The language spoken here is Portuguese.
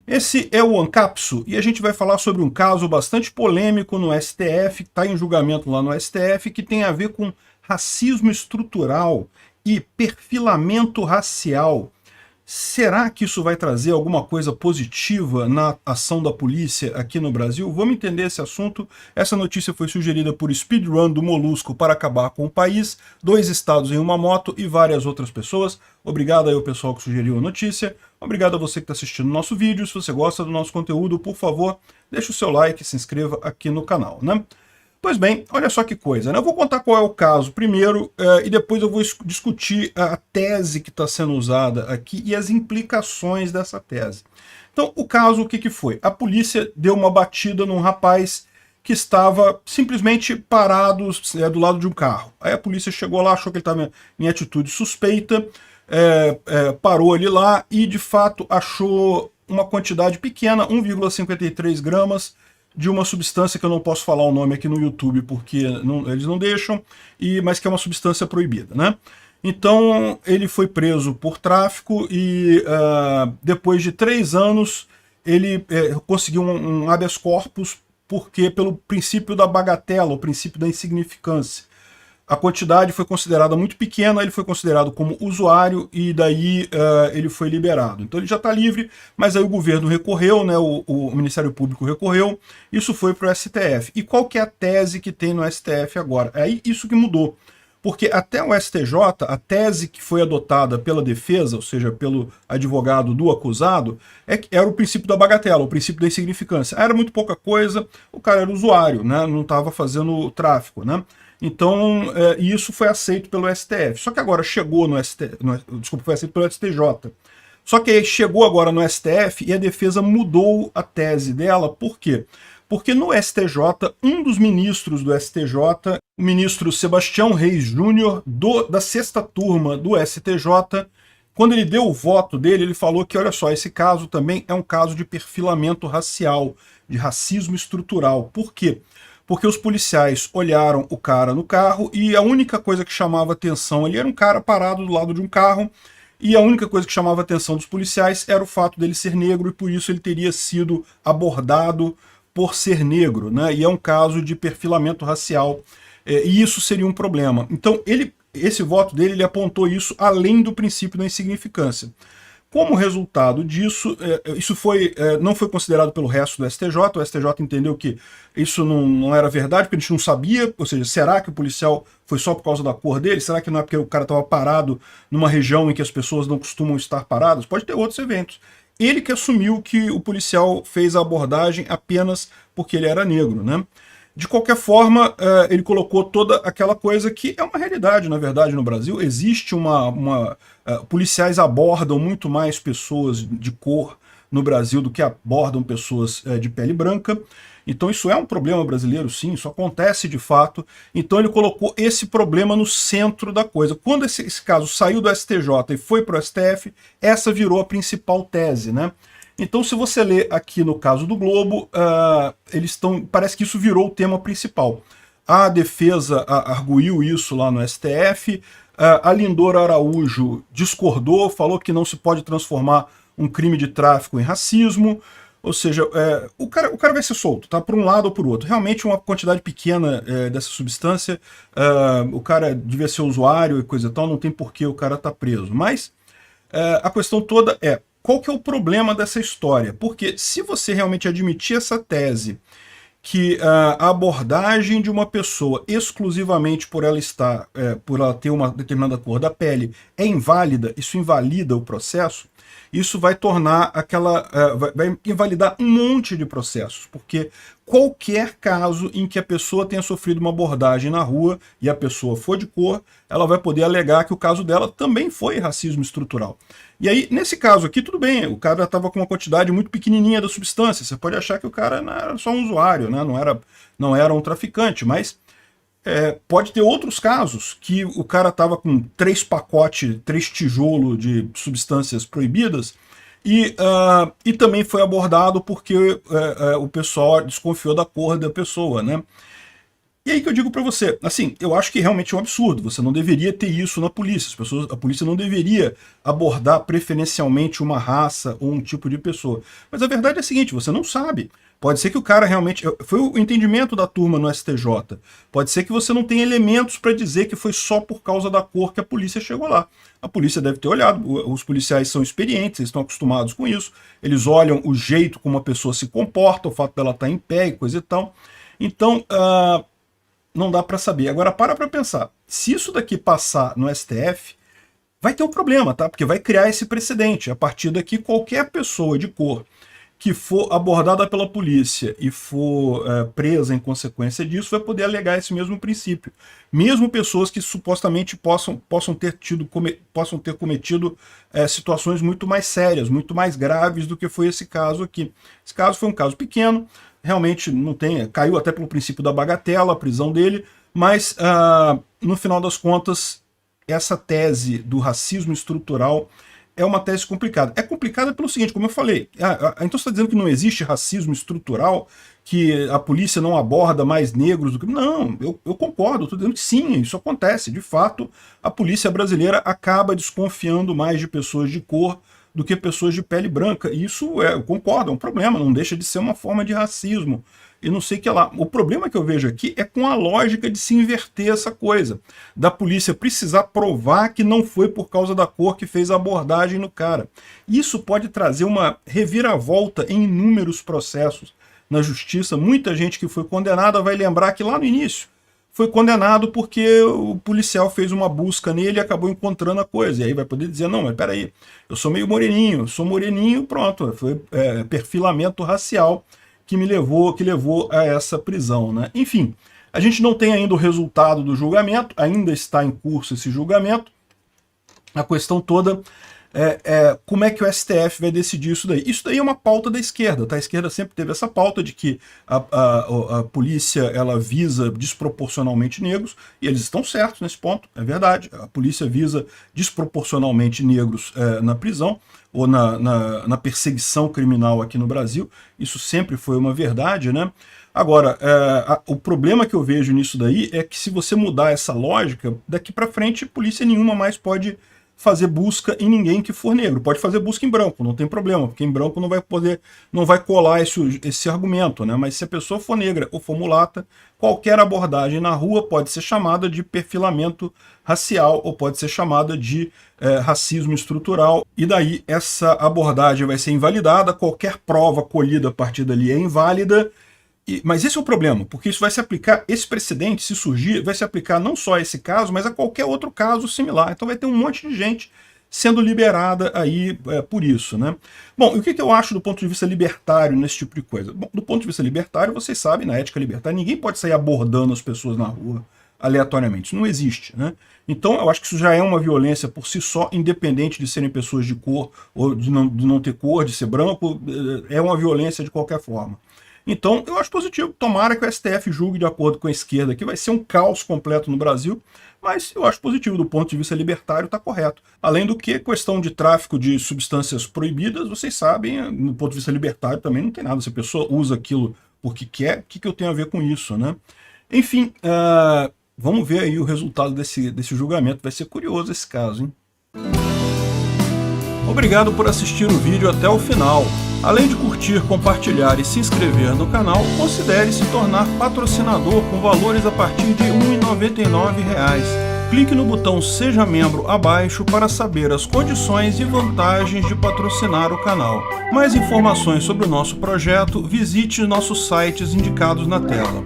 Esse é o Ancapso e a gente vai falar sobre um caso bastante polêmico no STF, que está em julgamento lá no STF, que tem a ver com racismo estrutural e perfilamento racial. Será que isso vai trazer alguma coisa positiva na ação da polícia aqui no Brasil? Vamos entender esse assunto. Essa notícia foi sugerida por Speedrun do Molusco para acabar com o país, 2 estados em uma moto e várias outras pessoas. Obrigado aí ao pessoal que sugeriu a notícia. Obrigado a você que está assistindo o nosso vídeo. Se você gosta do nosso conteúdo, por favor, deixe o seu like e se inscreva aqui no canal, né? Pois bem, olha só que coisa, né? Eu vou contar qual é o caso primeiro e depois eu vou discutir a tese que está sendo usada aqui e as implicações dessa tese. Então, o caso, o que que foi? A polícia deu uma batida num rapaz que estava simplesmente parado do lado de um carro. Aí a polícia chegou lá, achou que ele estava em atitude suspeita, parou ele lá e, de fato, achou uma quantidade pequena, 1,53 gramas, de uma substância que eu não posso falar o nome aqui no YouTube porque eles não deixam, mas que é uma substância proibida, né? Então ele foi preso por tráfico e depois de 3 anos ele conseguiu um habeas corpus porque pelo princípio da bagatela, o princípio da insignificância. A quantidade foi considerada muito pequena, ele foi considerado como usuário e daí ele foi liberado. Então ele já está livre, mas aí o governo recorreu, né, o Ministério Público recorreu, isso foi para o STF. E qual que é a tese que tem no STF agora? É aí isso que mudou. Porque até o STJ, a tese que foi adotada pela defesa, ou seja, pelo advogado do acusado, era o princípio da bagatela, o princípio da insignificância. Era muito pouca coisa, o cara era usuário, né, não estava fazendo tráfico, né? Então, isso foi aceito pelo STF. Só que agora chegou no STF, desculpa, foi aceito pelo STJ. Só que chegou agora no STF e a defesa mudou a tese dela. Por quê? Porque no STJ, um dos ministros do STJ, o ministro Sebastião Reis Júnior, da 6ª turma do STJ, quando ele deu o voto dele, ele falou que, olha só, esse caso também é um caso de perfilamento racial, de racismo estrutural. Por quê? Porque os policiais olharam o cara no carro e a única coisa que chamava atenção ali era um cara parado do lado de um carro e a única coisa que chamava atenção dos policiais era o fato dele ser negro e por isso ele teria sido abordado por ser negro, né? E é um caso de perfilamento racial e isso seria um problema. Então esse voto dele ele apontou isso além do princípio da insignificância. Como resultado disso, isso não foi considerado pelo resto do STJ, o STJ entendeu que isso não era verdade, porque a gente não sabia, ou seja, será que o policial foi só por causa da cor dele? Será que não é porque o cara estava parado numa região em que as pessoas não costumam estar paradas? Pode ter outros eventos. Ele que assumiu que o policial fez a abordagem apenas porque ele era negro, né? De qualquer forma, ele colocou toda aquela coisa que é uma realidade, na verdade, no Brasil. Existe policiais abordam muito mais pessoas de cor no Brasil do que abordam pessoas de pele branca. Então isso é um problema brasileiro, sim, isso acontece de fato. Então ele colocou esse problema no centro da coisa. Quando esse caso saiu do STJ e foi para o STF, essa virou a principal tese, né? Então, se você ler aqui no caso do Globo, parece que isso virou o tema principal. A defesa arguiu isso lá no STF, a Lindora Araújo discordou, falou que não se pode transformar um crime de tráfico em racismo, ou seja, o cara vai ser solto, tá? Por um lado ou por outro. Realmente uma quantidade pequena dessa substância, o cara devia ser usuário e coisa e tal, não tem por que o cara estar preso. Mas a questão toda qual que é o problema dessa história? Porque se você realmente admitir essa tese que a abordagem de uma pessoa exclusivamente por ela ter uma determinada cor da pele é inválida, isso invalida o processo, isso vai tornar vai invalidar um monte de processos, porque qualquer caso em que a pessoa tenha sofrido uma abordagem na rua e a pessoa for de cor, ela vai poder alegar que o caso dela também foi racismo estrutural. E aí, nesse caso aqui, tudo bem, o cara estava com uma quantidade muito pequenininha da substância, você pode achar que o cara não era só um usuário, né? não era um traficante, mas pode ter outros casos que o cara estava com 3 pacotes, 3 tijolos de substâncias proibidas e também foi abordado porque o pessoal desconfiou da cor da pessoa, né? E aí que eu digo para você, assim, eu acho que realmente é um absurdo, você não deveria ter isso na polícia, a polícia não deveria abordar preferencialmente uma raça ou um tipo de pessoa. Mas a verdade é a seguinte, você não sabe. Pode ser que o cara realmente... Foi o entendimento da turma no STJ. Pode ser que você não tenha elementos para dizer que foi só por causa da cor que a polícia chegou lá. A polícia deve ter olhado, os policiais são experientes, eles estão acostumados com isso, eles olham o jeito como a pessoa se comporta, o fato dela estar em pé e coisa e tal. Então, não dá para saber. Agora, para pensar. Se isso daqui passar no STF, vai ter um problema, tá? Porque vai criar esse precedente. A partir daqui, qualquer pessoa de cor que for abordada pela polícia e for presa em consequência disso, vai poder alegar esse mesmo princípio. Mesmo pessoas que supostamente possam ter cometido situações muito mais sérias, muito mais graves do que foi esse caso aqui. Esse caso foi um caso pequeno, realmente não tem, caiu até pelo princípio da bagatela, a prisão dele, mas no final das contas, essa tese do racismo estrutural é uma tese complicada. É complicada pelo seguinte, como eu falei, então você está dizendo que não existe racismo estrutural, que a polícia não aborda mais negros do que... Não, eu concordo, estou dizendo que sim, isso acontece. De fato, a polícia brasileira acaba desconfiando mais de pessoas de cor do que pessoas de pele branca. E isso, eu concordo, é um problema, não deixa de ser uma forma de racismo. E não sei o que lá. O problema que eu vejo aqui é com a lógica de se inverter essa coisa. Da polícia precisar provar que não foi por causa da cor que fez a abordagem no cara. Isso pode trazer uma reviravolta em inúmeros processos na justiça. Muita gente que foi condenada vai lembrar que lá no início foi condenado porque o policial fez uma busca nele e acabou encontrando a coisa. E aí vai poder dizer, não, mas peraí, eu sou meio moreninho, pronto, foi perfilamento racial que levou a essa prisão, né? Enfim, a gente não tem ainda o resultado do julgamento, ainda está em curso esse julgamento. A questão toda como é que o STF vai decidir isso daí. Isso daí é uma pauta da esquerda, tá? A esquerda sempre teve essa pauta de que a polícia ela visa desproporcionalmente negros, e eles estão certos nesse ponto, é verdade. A polícia visa desproporcionalmente negros na prisão, ou na perseguição criminal aqui no Brasil. Isso sempre foi uma verdade, né? Agora, o problema que eu vejo nisso daí é que se você mudar essa lógica, daqui para frente polícia nenhuma mais pode fazer busca em ninguém que for negro. Pode fazer busca em branco, não tem problema, porque em branco não vai colar esse argumento, né? Mas se a pessoa for negra ou for mulata, qualquer abordagem na rua pode ser chamada de perfilamento racial ou pode ser chamada de racismo estrutural, e daí essa abordagem vai ser invalidada, qualquer prova colhida a partir dali é inválida. Mas esse é o problema, porque isso vai se aplicar, esse precedente, se surgir, vai se aplicar não só a esse caso, mas a qualquer outro caso similar. Então vai ter um monte de gente sendo liberada aí por isso, né? Bom, e o que eu acho do ponto de vista libertário nesse tipo de coisa? Bom, do ponto de vista libertário, vocês sabem, na ética libertária, ninguém pode sair abordando as pessoas na rua aleatoriamente, isso não existe, né? Então eu acho que isso já é uma violência por si só, independente de serem pessoas de cor, ou de não ter cor, de ser branco, é uma violência de qualquer forma. Então, eu acho positivo. Tomara que o STF julgue de acordo com a esquerda, que vai ser um caos completo no Brasil, mas eu acho positivo, do ponto de vista libertário, está correto. Além do que, questão de tráfico de substâncias proibidas, vocês sabem, no ponto de vista libertário também não tem nada. Se a pessoa usa aquilo porque quer, o que eu tenho a ver com isso, né? Enfim, vamos ver aí o resultado desse julgamento. Vai ser curioso esse caso, hein? Obrigado por assistir o vídeo até o final. Além de curtir, compartilhar e se inscrever no canal, considere se tornar patrocinador com valores a partir de R$ 1,99. Clique no botão Seja Membro abaixo para saber as condições e vantagens de patrocinar o canal. Mais informações sobre o nosso projeto, visite nossos sites indicados na tela.